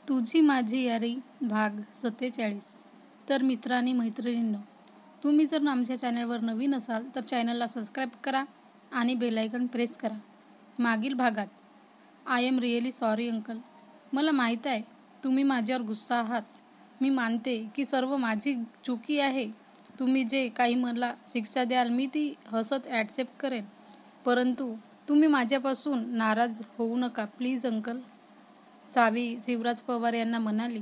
तुझी माझी यारी भाग 47. तर मित्रांनी मैत्रिणींनो, तुम्ही जर आमच्या चॅनलवर नवीन असाल तर चॅनलला सबस्क्राईब करा आणि बेलायकन प्रेस करा. मागील भागात I am really sorry uncle, मला माहीत आहे तुम्ही माझ्यावर गुस्सा आहात. मी मानते की सर्व माझी चुकी आहे. तुम्ही जे काही मला शिक्षा द्याल मी ती हसत ॲक्सेप्ट करेन, परंतु तुम्ही माझ्यापासून नाराज होऊ नका प्लीज अंकल, सावी शिवराज पवार यांना म्हणाली.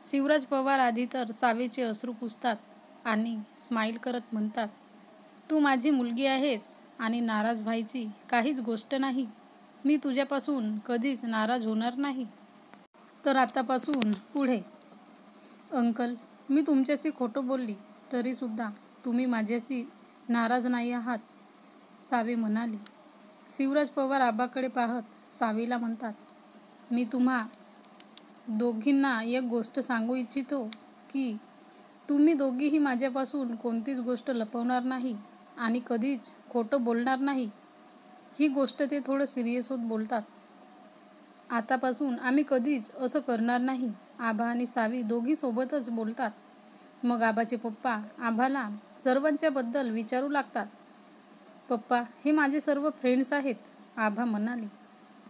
शिवराज पवार आधी तर सावीचे अश्रू पुसतात आणि स्माईल करत म्हणतात, तू माझी मुलगी आहेस आणि नाराज व्हायची काहीच गोष्ट नाही. मी तुझ्यापासून कधीच नाराज होणार नाही. तर आतापासून पुढे अंकल, मी तुमच्याशी खोटं बोलली तरीसुद्धा तुम्ही माझ्याशी नाराज नाही आहात, सावी म्हणाली. शिवराज पवार आबाकडे पाहत सावीला म्हणतात, मी तुम्हा दोघींना एक गोष्ट सांगू इच्छितो की तुम्ही दोघीही माझ्यापासून कोणतीच गोष्ट लपवणार नाही आणि कधीच खोटं बोलणार नाही. ही गोष्ट ते थोडं सिरियस होत बोलतात. आतापासून आम्ही कधीच असं करणार नाही. आभा आणि सावी दोघी सोबतच बोलतात. मग आबाचे पप्पा आभाला सर्वांच्याबद्दल विचारू लागतात. पप्पा, हे माझे सर्व फ्रेंड्स आहेत, आभा म्हणाली.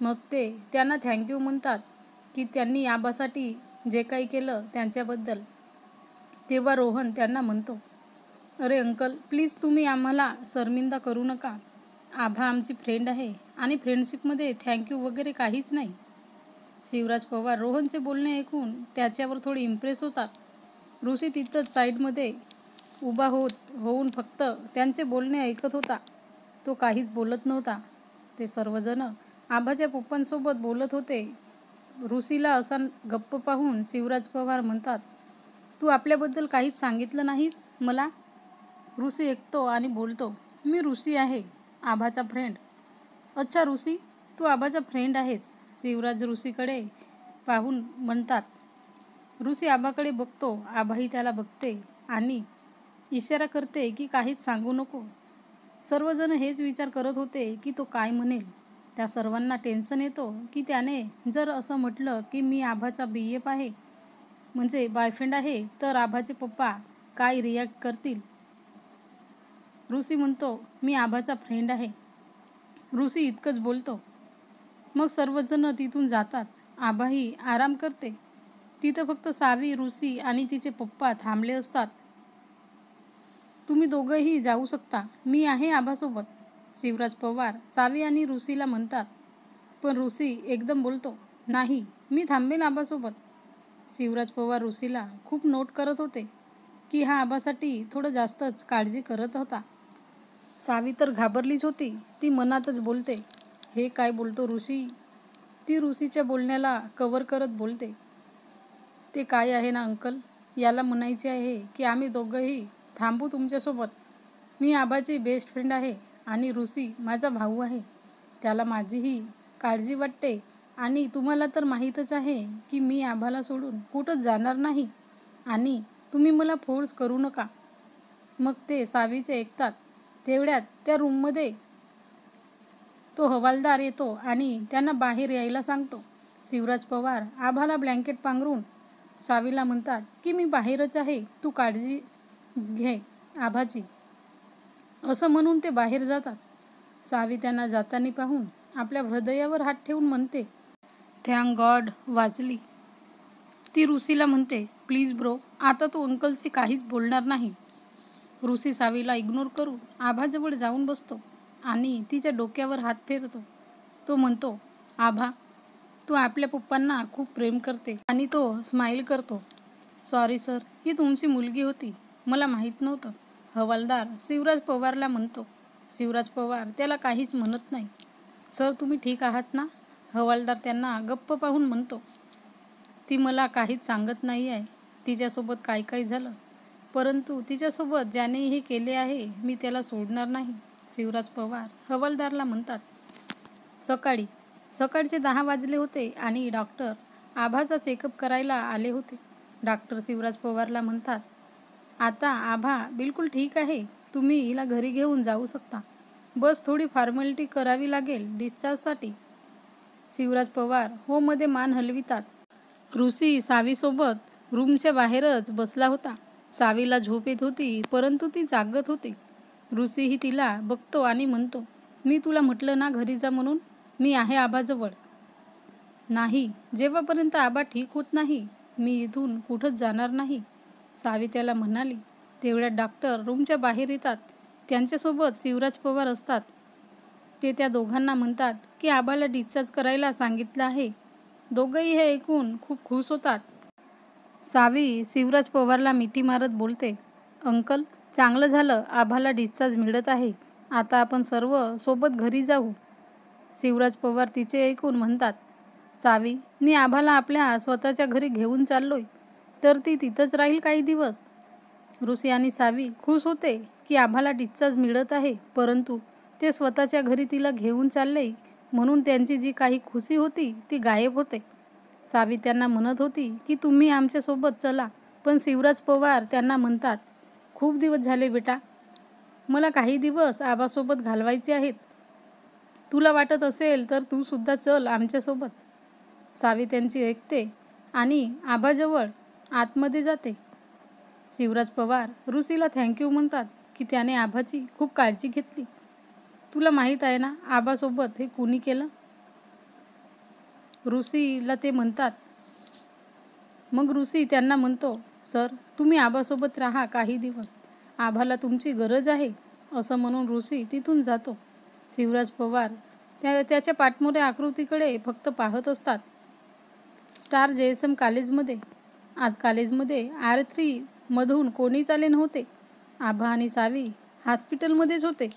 मग ते त्यांना थँक्यू म्हणतात की त्यांनी आबासाठी जे काही केलं त्यांच्याबद्दल. तेव्हा रोहन त्यांना म्हणतो, अरे अंकल, प्लीज तुम्ही आम्हाला शर्मिंदा करू नका. आभा आमची फ्रेंड आहे आणि फ्रेंडशिपमध्ये थँक्यू वगैरे काहीच नाही. शिवराज पवार रोहनचे बोलणे ऐकून त्याच्यावर थोडे इम्प्रेस होतात. ऋषी तिथंच साईडमध्ये उभा होऊन फक्त त्यांचे बोलणे ऐकत होता. तो काहीच बोलत नव्हता. ते सर्वजण आभाच्या पप्पांसोबत बोलत होते. ऋषीला असा गप्प पाहून शिवराज पवार म्हणतात, तू आपल्याबद्दल काहीच सांगितलं नाहीस मला. ऋषी ऐकतो आणि बोलतो, मी ऋषी आहे, आभाचा फ्रेंड. अच्छा ऋषी, तू आभाचा फ्रेंड आहेस, शिवराज ऋषीकडे पाहून म्हणतात. ऋषी आभाकडे बघतो. आभाही त्याला बघते आणि इशारा करते की काहीच सांगू नको. सर्वजण हेच विचार करत होते की तो काय म्हणेल. त्या सर्वांना टेन्शन येतो की त्याने जर असं म्हटलं की मी आभाचा BF आहे, म्हणजे बॉयफ्रेंड आहे, तर आभाचे पप्पा काय रिॲक्ट करतील. ऋषी म्हणतो, मी आभाचा फ्रेंड आहे. ऋषी इतकंच बोलतो. मग सर्वजण तिथून जातात. आभाही आराम करते. तिथं फक्त सावी, ऋषी आणि तिचे पप्पा थांबले असतात. तुम्ही दोघंही जाऊ शकता, मी आहे आभासोबत, शिवराज पवार सावी आणि ऋषीला म्हणतात. पण ऋषी एकदम बोलतो, नाही, मी थांबेन आभासोबत. शिवराज पवार ऋषीला खूप नोट करत होते की हा आभासाठी थोडं जास्तच काळजी करत होता. सावी तर घाबरलीच होती. ती मनातच बोलते, हे काय बोलतो ऋषी. ती ऋषीच्या बोलण्याला कव्हर करत बोलते, ते काय आहे ना अंकल, याला म्हणायचे आहे की आम्ही दोघंही थांबू तुमच्यासोबत. मी आबाची बेस्ट फ्रेंड आहे आणि ऋषी माझा भाऊ आहे. त्याला माझीही काळजी वाटते आणि तुम्हाला तर माहीतच आहे की मी आभाला सोडून कुठंच जाणार नाही आणि तुम्ही मला फोर्स करू नका. मग ते सावीचे ऐकतात. तेवढ्यात त्या रूममध्ये तो हवालदार येतो आणि त्यांना बाहेर यायला सांगतो. शिवराज पवार आभाला ब्लँकेट पांघरून सावीला म्हणतात की मी बाहेरच आहे, तू काळजी घे आभाची. असं म्हणून ते बाहेर जातात. सावी त्यांना जाताना पाहून आपल्या हृदयावर हात ठेवून म्हणते, थँक गॉड वाचली. ती ऋषीला म्हणते, प्लीज ब्रो, आता तू अंकलशी काहीच बोलणार नाही. ऋषी सावीला इग्नोर करून आभाजवळ जाऊन बसतो आणि तिच्या डोक्यावर हात फिरतो. तो म्हणतो, आभा, तू आपल्या पप्पांना खूप प्रेम करते आणि तो स्माईल करतो. सॉरी सर, ही तुमची मुलगी होती, मला माहीत नव्हतं, हवालदार शिवराज पवारला म्हणतो. शिवराज पवार त्याला काहीच म्हणत नाही. सर, तुम्ही ठीक आहात ना, हवालदार त्यांना गप्प पाहून म्हणतो. ती मला काहीच सांगत नाही आहे तिच्यासोबत काय काय झालं, परंतु तिच्यासोबत ज्याने हे केले आहे मी त्याला सोडणार नाही, शिवराज पवार हवालदारला म्हणतात. सकाळचे 10 वाजले होते आणि डॉक्टर आभाचा चेकअप करायला आले होते. डॉक्टर शिवराज पवारला म्हणतात, आता आभा बिलकुल ठीक आहे, तुम्ही हिला घरी घेऊन जाऊ शकता. बस थोडी फॉर्मॅलिटी करावी लागेल डिस्चार्जसाठी. शिवराज पवार हो मध्ये मान हलवितात. ऋषी सावीसोबत रूमच्या बाहेरच बसला होता. सावीला झोप येत होती, परंतु ती जागत होती. ऋषीही तिला बघतो आणि म्हणतो, मी तुला म्हटलं ना घरी जा म्हणून. मी आहे आबाजवळ. नाही, जेव्हापर्यंत आबा ठीक होत नाही मी इथून कुठंच जाणार नाही, सावी त्याला म्हणाली. तेवढ्यात डॉक्टर रूमच्या बाहेर येतात. त्यांच्यासोबत शिवराज पवार असतात. ते त्या दोघांना म्हणतात की आबाला डिस्चार्ज करायला सांगितलं आहे. दोघंही हे ऐकून खूप खुश होतात. सावी शिवराज पवारला मिठी मारत बोलते, अंकल, चांगलं झालं, आबाला डिस्चार्ज मिळत आहे. आता आपण सर्व सोबत घरी जाऊ. शिवराज पवार तिचे ऐकून म्हणतात, सावी, मी आबाला आपल्या स्वतःच्या घरी घेऊन चाललोय, तर ती तिथंच राहील काही दिवस. ऋषी आणि सावी खुश होते की आबाला डिस्चार्ज मिळत आहे, परंतु ते स्वतःच्या घरी तिला घेऊन चालले म्हणून त्यांची जी काही खुशी होती ती गायब होते. सावी त्यांना म्हणत होती की तुम्ही आमच्यासोबत चला, पण शिवराज पवार त्यांना म्हणतात, खूप दिवस झाले बेटा, मला काही दिवस आबासोबत घालवायचे आहेत. तुला वाटत असेल तर तू सुद्धा चल आमच्यासोबत. सावी त्यांची ऐकते आणि आबाजवळ आतमध्ये जाते. शिवराज पवार ऋषीला थँक्यू म्हणतात की त्याने आबाची खूप काळजी घेतली. तुला माहीत आहे ना आबासोबत हे कुणी केलं? ऋषीला ते म्हणतात. मग ऋषी त्यांना म्हणतो, सर, तुम्ही आबासोबत राहा काही दिवस, आबाला तुमची गरज आहे. असं म्हणून ऋषी तिथून जातो. शिवराज पवार त्याच्या पाठमोऱ्या आकृतीकडे फक्त पाहत असतात. स्टार JSM कॉलेजमध्ये आज कॉलेजमध्ये R3 मधून कोणीच आले नव्हते. आभा आणि सावी हॉस्पिटलमध्येच होते.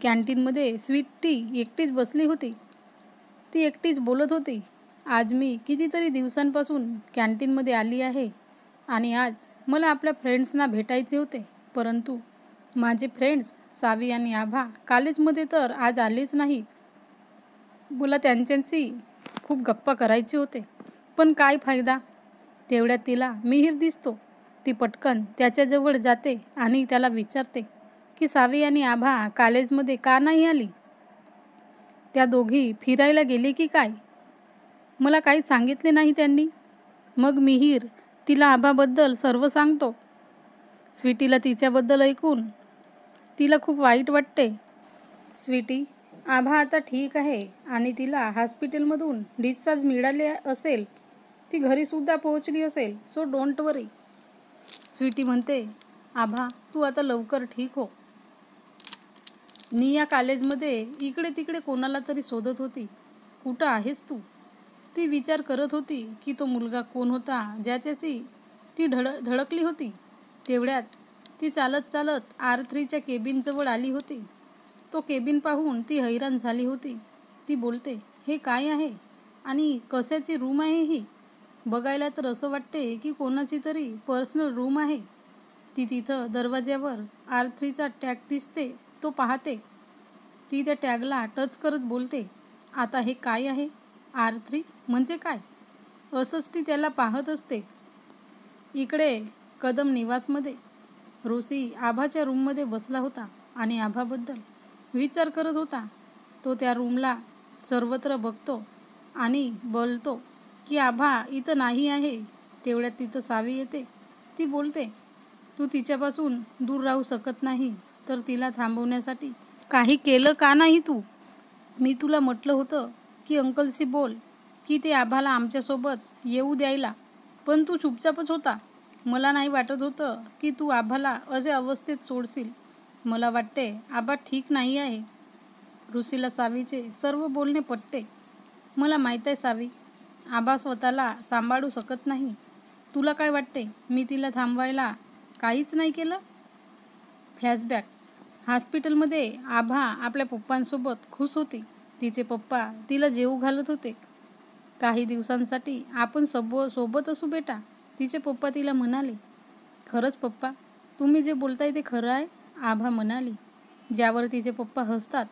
कॅन्टीनमध्ये स्वीटी एकटीच बसली होती. ती एकटीच बोलत होती, आज मी कितीतरी दिवसांपासून कॅन्टीनमध्ये आली आहे आणि आज मला आपल्या फ्रेंड्सना भेटायचे होते, परंतु माझे फ्रेंड्स सावी आणि आभा कॉलेजमध्ये तर आज आलेच नाहीत. मला त्यांच्याशी खूप गप्पा करायचे होते, पण काय फायदा. तेवढ्यात तिला मिहीर दिसतो. ती पटकन त्याच्याजवळ जाते आणि त्याला विचारते की सावी आणि आभा कॉलेजमध्ये का नाही आली? त्या दोघी फिरायला गेली की काय? मला काहीच सांगितले नाही त्यांनी. मग मिहीर तिला आभाबद्दल सर्व सांगतो. स्वीटीला तिच्याबद्दल ऐकून तिला खूप वाईट वाटते. स्वीटी, आभा आता ठीक आहे आणि तिला हॉस्पिटलमधून डिस्चार्ज मिळाले असेल. ती घरीसुद्धा पोहोचली असेल, सो डोंट वरी. स्वीटी म्हणते, आभा, तू आता लवकर ठीक हो. निया कॉलेजमध्ये इकडे तिकडे कोणाला तरी शोधत होती. कुठं आहेस तू? ती विचार करत होती की तो मुलगा कोण होता ज्याच्याशी ती धडकली होती. तेवढ्यात ती चालत चालत R3च्या केबिनजवळ आली होती. तो केबिन पाहून ती हैराण झाली होती. ती बोलते, हे काय आहे आणि कशाची रूम आहे ही? बघायला तर असं वाटते की कोणाची तरी पर्सनल रूम आहे. ती तिथं दरवाज्यावर R3चा टॅग दिसते तो पाहते. ती त्या टॅगला टच करत बोलते, आता हे काय आहे? R3 म्हणजे काय? असंच ती त्याला पाहत असते. इकडे कदम निवासमध्ये ऋषी आभाच्या रूममध्ये बसला होता आणि आभाबद्दल विचार करत होता. तो त्या रूमला सर्वत्र बघतो आणि बोलतो की आभा इथं नाही आहे. तेवढ्यात तिथं सावी येते. ती बोलते, तू तिच्यापासून दूर राहू शकत नाही तर तिला थांबवण्यासाठी काही केलं का नाही तू? मी तुला म्हटलं होतं की अंकलशी बोल की ते आभाला आमच्यासोबत येऊ द्यायला, पण तू चुपचापच होता. मला नाही वाटत होतं की तू आभाला अशा अवस्थेत सोडशील. मला वाटते आबा ठीक नाही आहे. ऋषीला सावीचे सर्व बोलणे पटते. मला माहीत आहे सावी, आबा स्वतःला सांभाळू शकत नाही. तुला काय वाटते मी तिला थांबवायला काहीच नाही केलं? फ्लॅशबॅक. हॉस्पिटलमध्ये आभा आपल्या पप्पांसोबत खुश होती. तिचे पप्पा तिला जेवू घालत होते. काही दिवसांसाठी आपण सोबत असू बेटा, तिचे पप्पा तिला म्हणाले. खरंच पप्पा, तुम्ही जे बोलताय ते खरं आहे? आभा म्हणाली. ज्यावर तिचे पप्पा हसतात.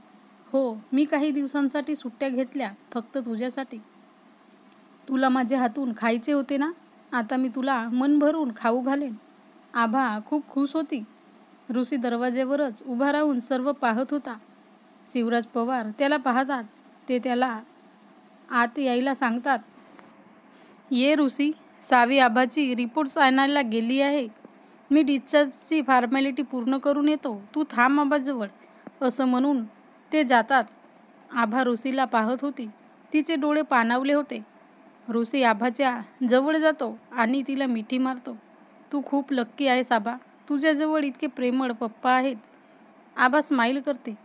हो, मी काही दिवसांसाठी सुट्ट्या घेतल्या फक्त तुझ्यासाठी. तुला माझ्या हातून खायचे होते ना, आता मी तुला मन भरून खाऊ घालेन. आभा खूप खुश होती. ऋषी दरवाज्यावरच उभा राहून सर्व पाहत होता. शिवराज पवार त्याला पाहतात. ते त्याला आत यायला सांगतात. ये ऋषी, सावी आभाची रिपोर्ट्स आणायला गेली आहे. मी डिस्चार्जची फॉर्मॅलिटी पूर्ण करून येतो. तू थांब आभाजवळ, असं म्हणून ते जातात. आभा रोसीला पाहत होती. तिचे डोळे पाणावले होते. रोसी आभाच्या जवळ जातो आणि तिला मिठी मारतो. तू खूप लक्की आहेस आभा. तुझ्याजवळ इतके प्रेमळ पप्पा आहेत. आभा स्माईल करते.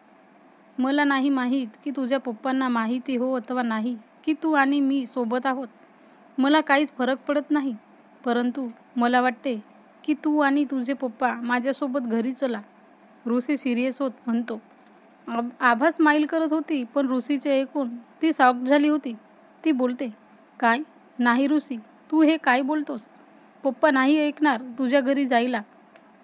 मला नाही माहीत की तुझ्या पप्पांना माहिती हो अथवा नाही की तू आणि मी सोबत आहोत. मला काहीच फरक पडत नाही. परंतु मला वाटते की तू आणि तुझे पप्पा माझ्यासोबत घरी चला. रोसी सिरियस होत म्हणतो. आभा स्माईल करत होती, पण रोसीचे ऐकून ती शॉक झाली होती. ती बोलते, काय? नाही रोसी, तू हे काय बोलतोस? पप्पा नाही ऐकणार तुझ्या घरी जायला.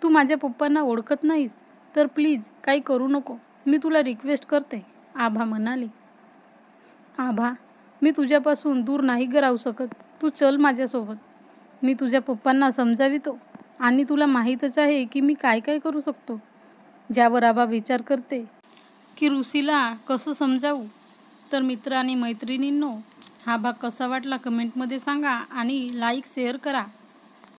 तू माझ्या पप्पांना ओळखत नाहीस तर प्लीज काही करू नको. मी तुला रिक्वेस्ट करते, आभा म्हणाली. आभा, मी तुझ्यापासून दूर नाही राहू शकत. तू चल माझ्यासोबत. मी तुझ्या पप्पांना समजावितो आणि तुला माहीतच आहे की मी काय काय करू शकतो. ज्यावर आभा विचार करते की रोसीला कसं समजावू. तर मित्र आणि मैत्रिणींनो, हा भाग कसा वाटला कमेंटमध्ये सांगा आणि लाईक शेअर करा.